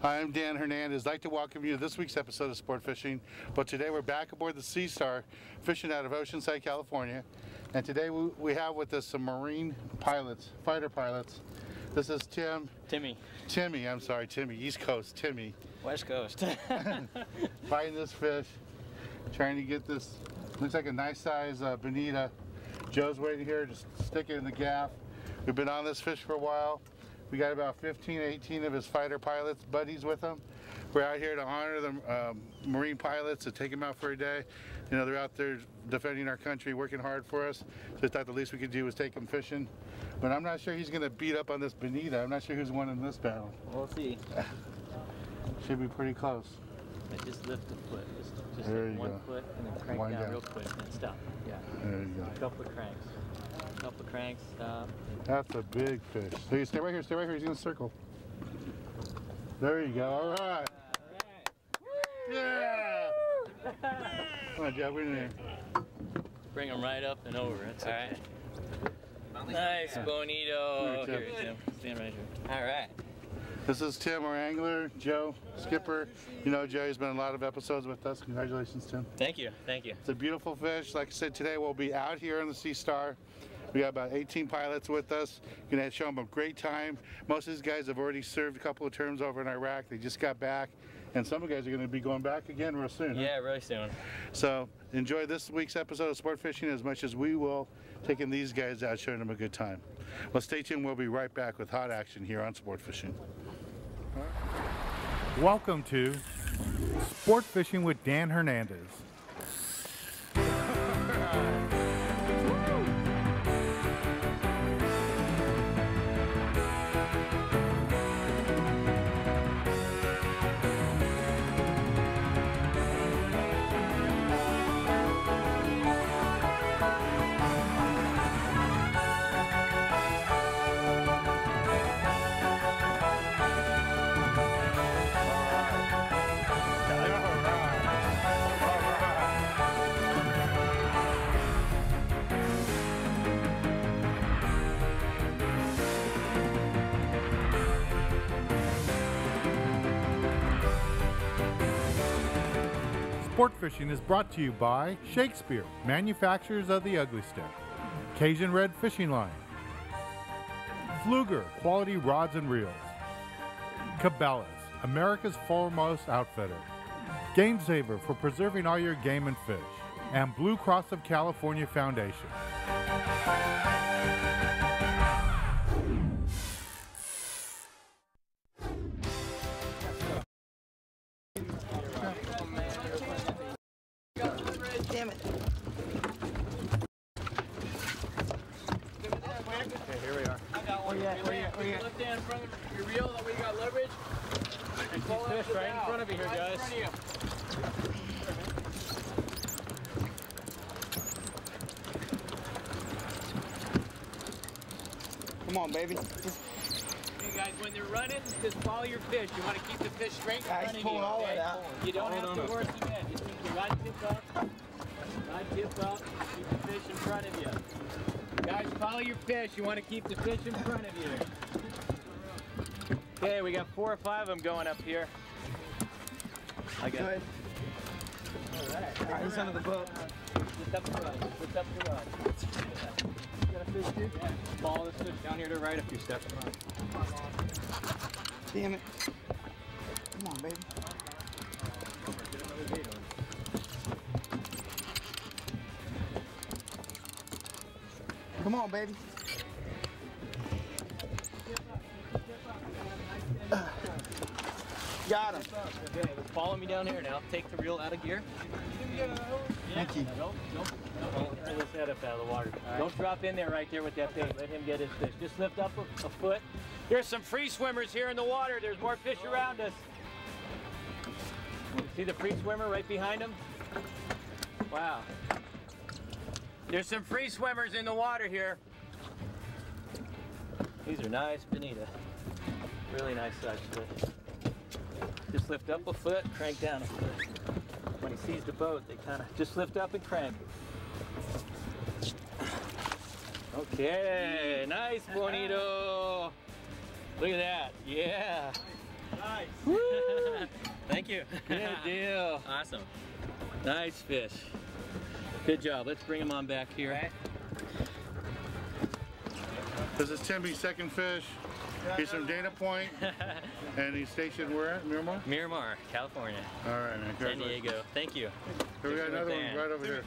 Hi, I'm Dan Hernandez. I'd like to welcome you to this week's episode of Sport Fishing. But today we're back aboard the Sea Star, fishing out of Oceanside, California. And today we have with us some marine pilots, fighter pilots. This is Timmy, I'm sorry, Timmy, East Coast, Timmy. West Coast. Fighting this fish, trying to get this, looks like a nice size bonita. Joe's waiting here, just stick it in the gaff. We've been on this fish for a while. We got about 15, 18 of his fighter pilots, buddies with him. We're out here to honor the Marine pilots, to take them out for a day. You know, they're out there defending our country, working hard for us. So I thought the least we could do was take them fishing. But I'm not sure he's going to beat up on this bonita. I'm not sure who's won in this battle. We'll see. Should be pretty close. But just lift the foot. Just there you one go. Foot and then crank down real quick and then stop. Yeah. There you go. A couple of cranks. Couple of cranks, stop. That's a big fish. So you stay right here, He's gonna circle. There you go, all right. Yeah! Come on, Jeff, we're in there. Bring him right up and over. That's all right. Nice, bonito. Here, Tim. Stand right here. All right. This is Tim, our angler, Joe, skipper. You know Joe, he's been in a lot of episodes with us. Congratulations, Tim. Thank you, thank you. It's a beautiful fish. Like I said, today we'll be out here on the Sea Star. We got about 18 pilots with us. Gonna show them a great time. Most of these guys have already served a couple of terms over in Iraq. They just got back. And some of the guys are gonna be going back again real soon. Yeah, really soon. So enjoy this week's episode of Sport Fishing as much as we will, taking these guys out, showing them a good time. Well, stay tuned. We'll be right back with hot action here on Sport Fishing. Welcome to Sport Fishing with Dan Hernandez. Sport Fishing is brought to you by Shakespeare, manufacturers of the Ugly Stick, Cajun Red Fishing Line, Fluger, quality rods and reels, Cabela's, America's foremost outfitter, Game Saver for preserving all your game and fish, and Blue Cross of California Foundation. Damn it. Okay, here we are. I got one. Lift down in front of your reel, that way you got leverage. And pull fish right in front of you here, guys. Come on, baby. Hey guys, when they're running, just follow your fish. You want to keep the fish straight in front of you. Pull all of that. You don't have to work again. Just keep your rod tip up. Rod tip up. Keep the fish in front of you. Guys, follow your fish. You want to keep the fish in front of you. Okay, we got 4 or 5 of them going up here. I got it. All right, he's under the boat. Lift up the rod. Lift up the rod. You got a fish too? Yeah. Follow this fish down here to the right a few steps. Damn it. Come on, baby. Come on, baby. Got him. Okay, follow me down here now. Take the reel out of gear. Thank you. Don't pull his head up out of the water. Don't drop in there right there with that bait. Let him get his fish. Just lift up a foot. There's some free swimmers here in the water. There's more fish around us. You see the free swimmer right behind him? Wow. There's some free swimmers in the water here. These are nice bonita. Really nice size fish. Just lift up a foot, crank down a foot. When he sees the boat, they kind of just lift up and crank. Okay, nice bonito. Look at that, yeah. Nice. Woo! Thank you. Good deal. Awesome. Nice fish. Good job. Let's bring him on back here. Right. This is Timmy's second fish. He's from Dana Point, and he's stationed where at? Miramar? Miramar, California. All right, man. San Congratulations. Diego. Thank you. Here we got another one right over here.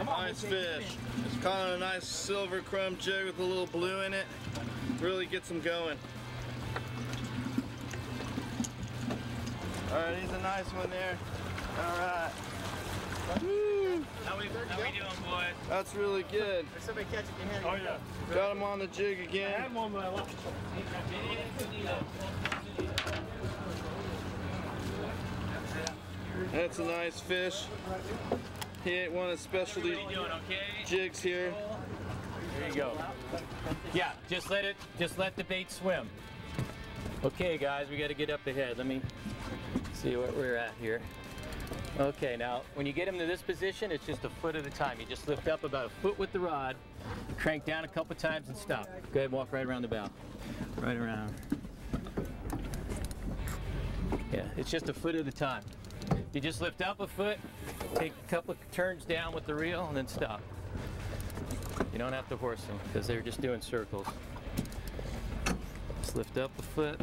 Nice fish. It's caught on a nice silver crumb jig with a little blue in it. Really gets them going. All right, he's a nice one there. All right. Woo. How we doing, boys? That's really good. There's somebody catching your hand. Oh yeah. Got him on the jig again. That's a nice fish. He ate one of the specialty Doing okay? jigs here. There you go. Yeah, just let the bait swim. Okay, guys, we got to get up ahead. Let me see what we're at here. Okay, now when you get him to this position, it's just a foot at a time. You just lift up about a foot with the rod, crank down a couple times, and stop. Go ahead, walk right around the bow. Right around. Yeah, it's just a foot at a time. You just lift up a foot, take a couple of turns down with the reel, and then stop. You don't have to horse them because they're just doing circles. Just lift up a foot,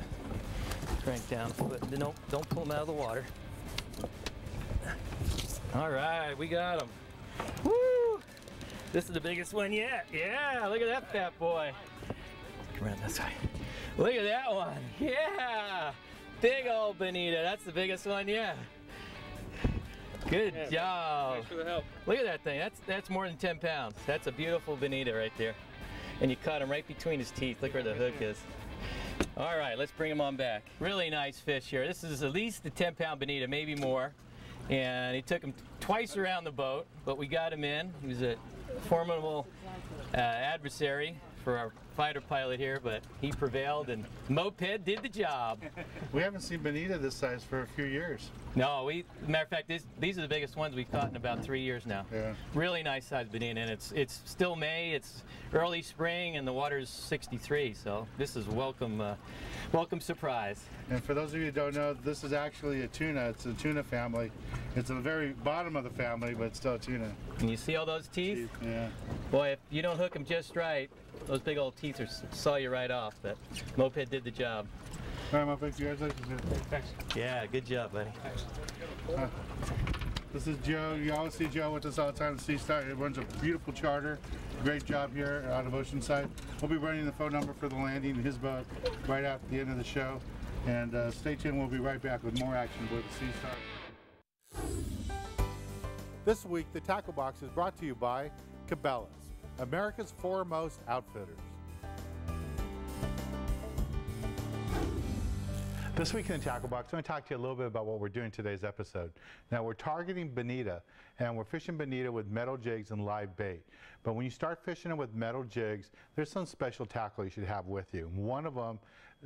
crank down a foot. Don't pull them out of the water. All right, we got them. Woo! This is the biggest one yet. Yeah, look at that fat boy. Come around this way. Look at that one. Yeah, big old bonita. That's the biggest one yet. Good job. Thanks for the help. Look at that thing. That's more than 10 pounds. That's a beautiful bonita right there. And you caught him right between his teeth. Look where the hook is. All right, let's bring him on back. Really nice fish here. This is at least a 10-pound bonita, maybe more. And it took him twice around the boat, but we got him in. He was a formidable adversary for our fighter pilot here, but he prevailed, and Moped did the job. We haven't seen bonita this size for a few years. No, matter of fact, these are the biggest ones we've caught in about 3 years now. Yeah. Really nice size bonita, and it's still May, it's early spring, and the water's 63, so this is welcome surprise. And for those of you who don't know, this is actually a tuna. It's a tuna family. It's the very bottom of the family, but it's still a tuna. And you see all those teeth? Yeah. Boy, if you don't hook them just right, those big old teeth saw you right off, but Moped did the job. All right, Moped, congratulations. Thanks. Yeah, good job, buddy. This is Joe. You always see Joe with us all the time at Seastar. He runs a beautiful charter. Great job here out of Oceanside. We'll be running the phone number for the landing in his boat right after the end of the show. And stay tuned. We'll be right back with more action with Seastar. This week, the Tackle Box is brought to you by Cabela's, America's foremost outfitters. This week in the Tackle Box, I'm going to talk to you a little bit about what we're doing in today's episode. Now, we're targeting bonita, and we're fishing bonita with metal jigs and live bait. But when you start fishing it with metal jigs, there's some special tackle you should have with you. One of them,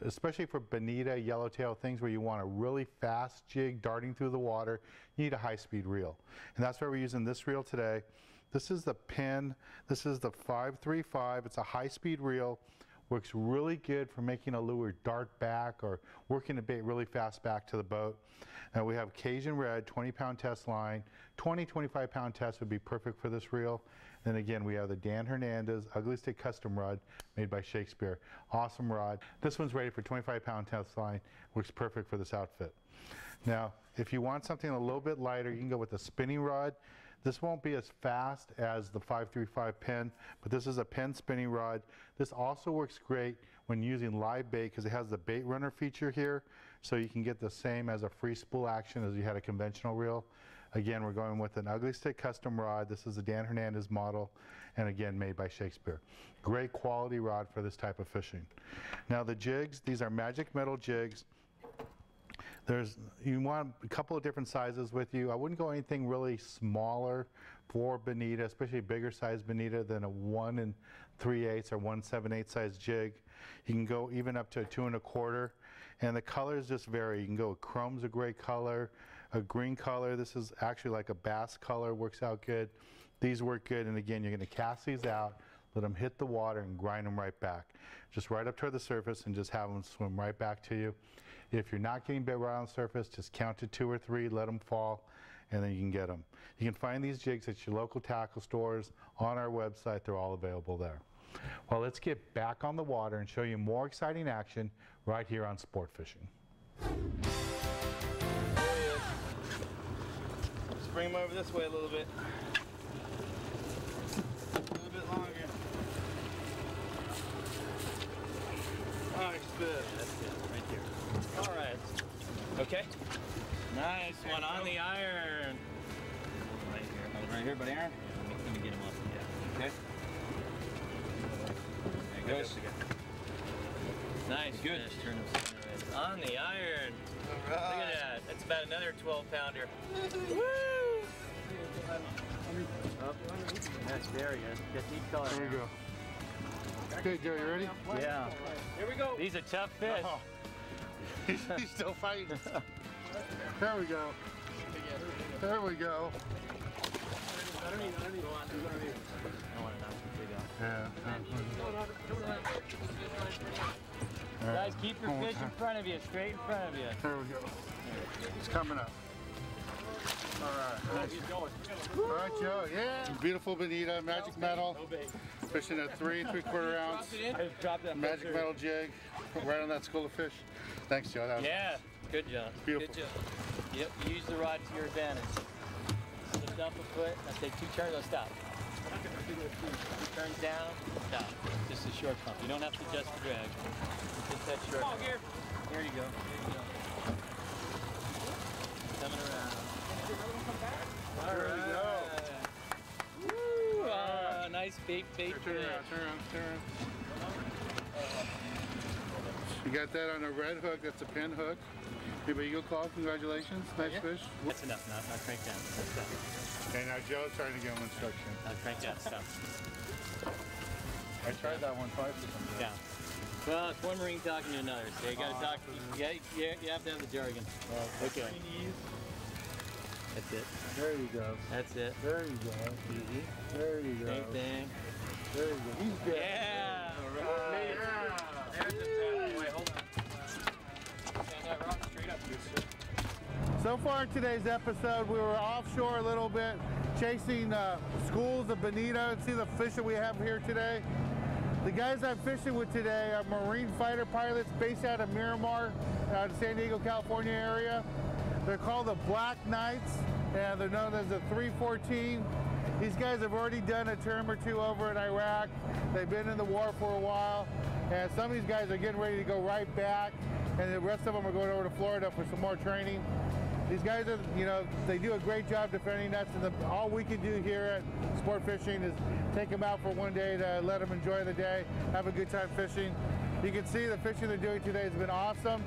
especially for bonita, yellowtail, things where you want a really fast jig darting through the water, you need a high-speed reel. And that's why we're using this reel today. This is the Penn. This is the 535. It's a high-speed reel. Works really good for making a lure dart back or working a bait really fast back to the boat. And we have Cajun Red 20-pound test line. 25-pound test would be perfect for this reel. And again, we have the Dan Hernandez Ugly Stick Custom Rod made by Shakespeare. Awesome rod. This one's rated for 25-pound test line. Works perfect for this outfit. Now, if you want something a little bit lighter, you can go with a spinning rod. This won't be as fast as the 535 Penn, but this is a Penn spinning rod. This also works great when using live bait because it has the bait runner feature here, so you can get the same as a free spool action as you had a conventional reel. Again, we're going with an Ugly Stick custom rod. This is a Dan Hernandez model, and again, made by Shakespeare. Great quality rod for this type of fishing. Now the jigs, these are magic metal jigs. You want a couple of different sizes with you. I wouldn't go anything really smaller for bonita, especially bigger size bonita than a 1 3/8 or 1 7/8 size jig. You can go even up to a 2 1/4, and the colors just vary. You can go, chrome's a great color, a green color. This is actually like a bass color, works out good. These work good, and again, you're going to cast these out, let them hit the water and grind them right back. Just right up toward the surface and just have them swim right back to you. If you're not getting bit right on the surface, just count to 2 or 3, let them fall, and then you can get them. You can find these jigs at your local tackle stores, on our website. They're all available there. Well, let's get back on the water and show you more exciting action right here on Sport Fishing. Just bring him over this way a little bit. A little bit longer. Nice fish. That's good, right there. All right. Okay. Nice one on the iron. Right here. Right here, buddy, Aaron. Yeah, let me get him off. Yeah. Okay. There Goes. Nice, good. Fish, turn him center right. On the iron. All Look right. at that. That's about another 12-pounder. Woo! That's very good. Get deep color. There we go. Okay, Joe, you ready? Yeah. Here we go. These are tough fish. Oh. He's still fighting. There we go. There we go. Yeah. Guys, keep your fish in front of you, straight in front of you. There we go. It's coming up. All right. All right, Joe. Yeah. Beautiful bonita, magic metal. Fishing at 3 3/4 ounce. Magic metal jig. Right on that school of fish. Thanks, Joe. That was Yeah. Good job. Beautiful. Good job. Yep. Use the rod to your advantage. Lift up a foot. Now take 2 turns. Stop. 2 turns down. Stop. Just a short pump. You don't have to adjust the drag. Just that short. Come on, here. Here you go. Here you go. Coming around. There we go. Woo! Nice bait Turn fish. around, turn around, turn around. You got that on a red hook. That's a pin hook. Give Eagle Claw. Congratulations. Nice fish. That's enough. Now crank down. Stop. Okay, now Joe's trying to give him instruction. Now crank down. Stop. I tried that one twice. Down. Well, it's one Marine talking to another, so you gotta talk. You have to have the jargon. Okay. That's it. There you go. That's it. There you go. Easy. There you go. Same thing. There you go. He's good. Yeah. Right. Yeah. There's the tap. Wait, hold on. Stand that rock straight up, good sir. So far in today's episode, we were offshore a little bit, chasing schools of bonita and see the fish that we have here today. The guys I'm fishing with today are Marine fighter pilots based out of Miramar, the San Diego, California area. They're called the Black Knights, and they're known as the 314. These guys have already done a term or 2 over in Iraq. They've been in the war for a while, and some of these guys are getting ready to go right back, and the rest of them are going over to Florida for some more training. These guys are, they do a great job defending us, and all we can do here at Sport Fishing is take them out for one day to let them enjoy the day, have a good time fishing. You can see the fishing they're doing today has been awesome.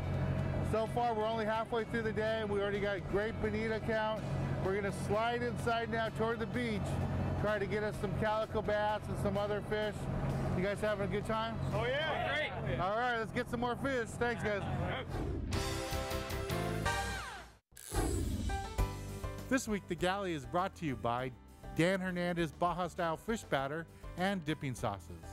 So far, we're only halfway through the day. We already got a great bonita count. We're gonna slide inside now toward the beach, try to get us some calico bass and some other fish. You guys having a good time? Oh yeah, great. All right, let's get some more fish. Thanks, guys. This week, the galley is brought to you by Dan Hernandez Baja-style fish batter and dipping sauces.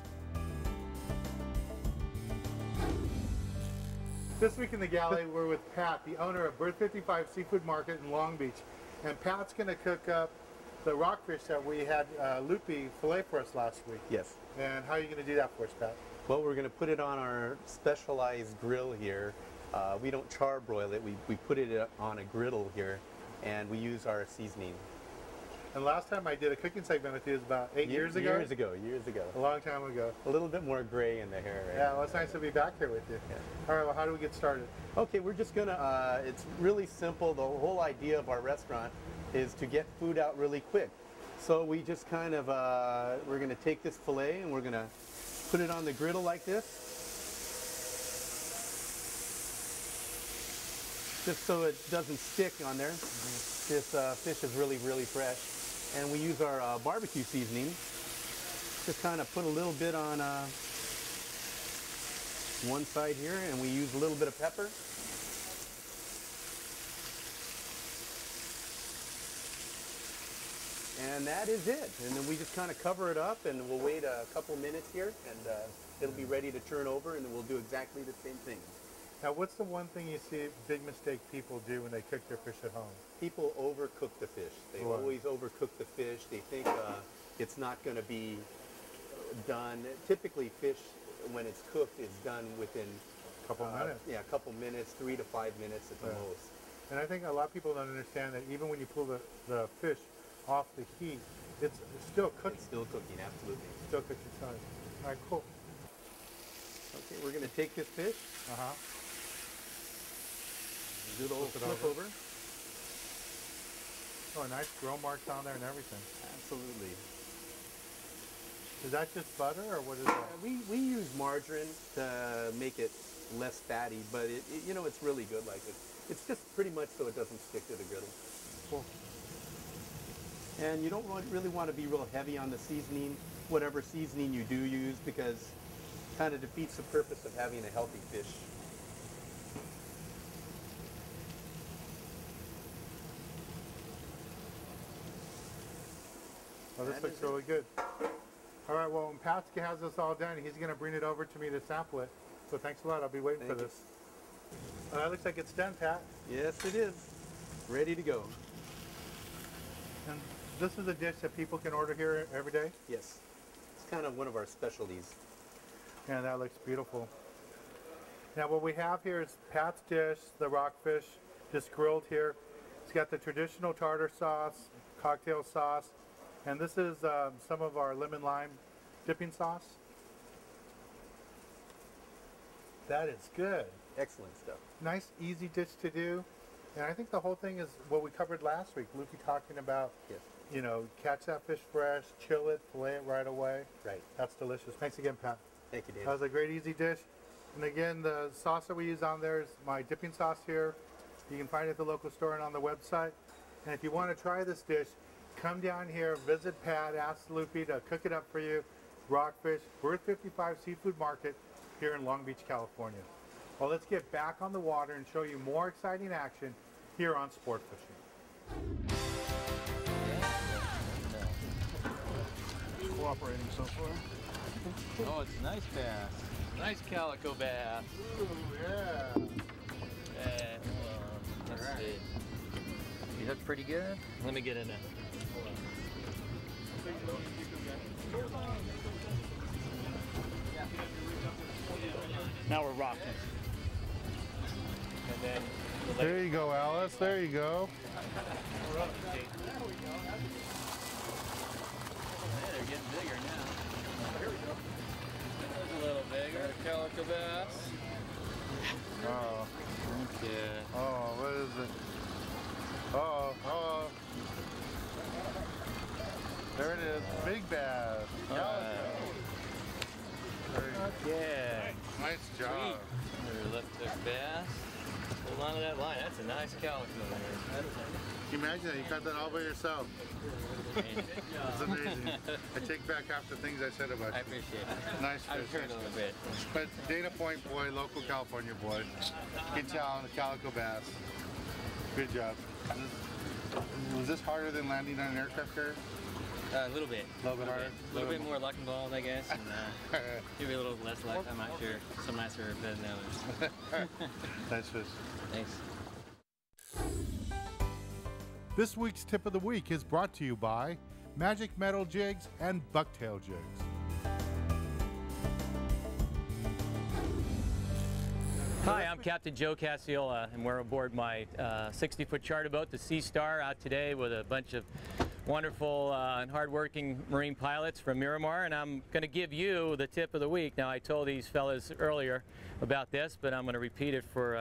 This week in the galley, we're with Pat, the owner of Bird 55 Seafood Market in Long Beach. And Pat's going to cook up the rockfish that we had Loopy fillet for us last week. Yes. And how are you going to do that for us, Pat? Well, we're going to put it on our specialized grill here. We don't char broil it. We put it on a griddle here, and we use our seasoning. And last time I did a cooking segment with you was about 8 years ago? Years ago. A long time ago. A little bit more gray in the hair, right? Yeah, well, it's nice to be back here with you. Yeah. All right, well, how do we get started? Okay, we're just going to, it's really simple. The whole idea of our restaurant is to get food out really quick. So we just kind of, we're going to take this fillet and we're going to put it on the griddle like this. Just so it doesn't stick on there. This fish is really, really fresh. And we use our barbecue seasoning. Just kind of put a little bit on one side here, and we use a little bit of pepper. And that is it. And then we just kind of cover it up, and we'll wait a couple minutes here, and it'll be ready to turn over, and then we'll do exactly the same thing. Now, what's the one thing you see, big mistake people do when they cook their fish at home? People overcook the fish. They Right. always overcook the fish. They think it's not going to be done. Typically, fish, when it's cooked, is done within A couple minutes. Yeah, a couple minutes, 3 to 5 minutes at the Yeah. most. And I think a lot of people don't understand that even when you pull the fish off the heat, it's still cooking. It's still cooking, absolutely. Still cooking size. All right, cool. Okay, we're going to take this fish, Uh-huh. do the little Flip it flip over. over. Oh, nice grill marks on there and everything. Absolutely. Is that just butter or what is that? We use margarine to make it less fatty, but you know, it's really good like it. It's just pretty much so it doesn't stick to the griddle. Cool. And you don't really want to be real heavy on the seasoning, whatever seasoning you do use, because it kind of defeats the purpose of having a healthy fish. Well, this That looks is really good. All right, well, when Patsky has this all done, he's going to bring it over to me to sample it. So thanks a lot. I'll be waiting Thank for you. this. That looks like it's done, Pat. Yes, it is. Ready to go. And this is a dish that people can order here every day. Yes. It's kind of one of our specialties. And that looks beautiful. Now what we have here is Pat's dish, the rockfish, just grilled here. It's got the traditional tartar sauce, cocktail sauce, and this is some of our lemon lime dipping sauce. That is good. Excellent stuff. Nice, easy dish to do. And I think the whole thing is what we covered last week. Lukey talking about, Yes. you know, catch that fish fresh, chill it, fillet it right away. Right. That's delicious. Thanks again, Pat. Thank you, That David. was a great, easy dish. And again, the sauce that we use on there is my dipping sauce here. You can find it at the local store and on the website. And if you want to try this dish, come down here, visit Pat, ask Lupi to cook it up for you. Rockfish, Worth 55 Seafood Market here in Long Beach, California. Well, let's get back on the water and show you more exciting action here on Sport Fishing. Cooperating so far. Oh, it's a nice bass. Nice calico bass. Ooh, yeah. Let's see. You hook pretty good? Let me get in there. Now we're rocking. And then There you go, Alice. There you go. we're up to date. Yeah, they're getting bigger now. Here we go. There's a little bigger. Calico bass. Oh, Okay. oh, what is it? Oh, oh. There it is. Big bass. Yeah. Nice job. Sweet. Left hook bass. Hold on to that line. That's a nice calico there. Can you imagine that? You caught that all by yourself. It's amazing. I take back half the things I said about I you. appreciate it. Nice I've fish. heard a little bit. But Dana Point boy, local California boy. Good job on the calico bass. Good job. Was this harder than landing on an aircraft carrier? A little bit. A little bit harder? A little bit more luck involved, I guess. And maybe a little less luck. I'm not sure. Some nicer better than others. Nice fish. Thanks. This week's tip of the week is brought to you by Magic Metal Jigs and Bucktail Jigs. Hi, I'm Captain Joe Cassiola, and we're aboard my 60-foot charter boat, the Sea Star, out today with a bunch of wonderful and hardworking Marine pilots from Miramar, and I'm going to give you the tip of the week. Now, I told these fellas earlier about this, but I'm going to repeat it for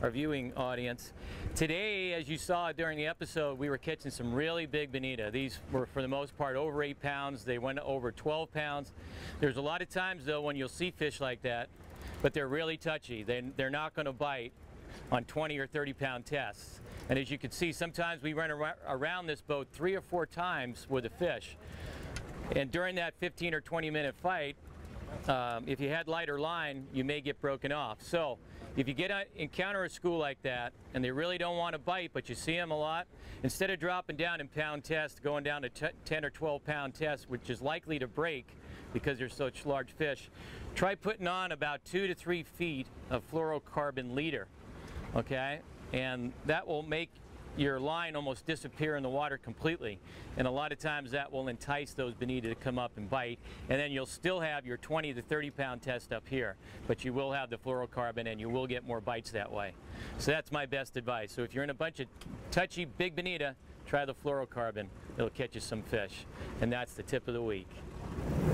our viewing audience. Today, as you saw during the episode, we were catching some really big bonita. These were, for the most part, over 8 pounds. They went over 12 pounds. There's a lot of times, though, when you'll see fish like that, but they're really touchy. They're not going to bite on 20 or 30-pound tests. And as you can see, sometimes we run around this boat 3 or 4 times with a fish. And during that 15 or 20-minute fight, if you had lighter line, you may get broken off. So if you encounter a school like that and they really don't want to bite, but you see them a lot, instead of dropping down in pound test, going down to 10 or 12 pound test, which is likely to break because they're such large fish, try putting on about 2 to 3 feet of fluorocarbon leader, okay? And that will make your line almost disappear in the water completely, and a lot of times that will entice those bonita to come up and bite, and then you'll still have your 20 to 30 pound test up here, but you will have the fluorocarbon and you will get more bites that way. So that's my best advice. So if you're in a bunch of touchy big bonita, try the fluorocarbon. It'll catch you some fish, and that's the tip of the week.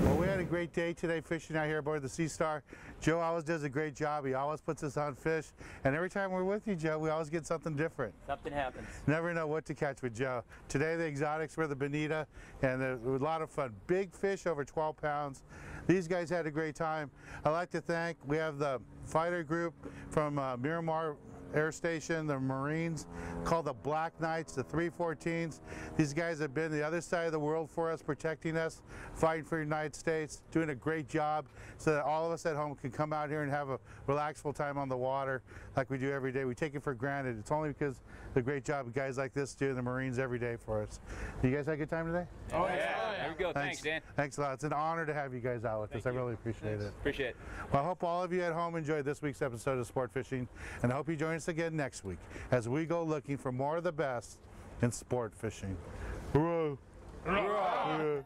Well, we had a great day today fishing out here aboard the Sea Star. Joe always does a great job. He always puts us on fish. And every time we're with you, Joe, we always get something different. Something happens. Never know what to catch with Joe. Today the exotics were the bonita, and it was a lot of fun. Big fish over 12 pounds. These guys had a great time. I'd like to thank, we have the fighter group from Miramar Air Station, the Marines, called the Black Knights, the 314s. These guys have been the other side of the world for us, protecting us, fighting for the United States, doing a great job so that all of us at home can come out here and have a relaxful time on the water like we do every day. We take it for granted. It's only because of the great job guys like this do, the Marines, every day for us. You guys had a good time today? Oh yeah, there we go. Thanks, Dan. Thanks a lot. It's an honor to have you guys out with us. I really appreciate it. Appreciate it. Well, I hope all of you at home enjoyed this week's episode of Sport Fishing, and I hope you join us again next week as we go looking for more of the best in sport fishing. Hooray! Hooray!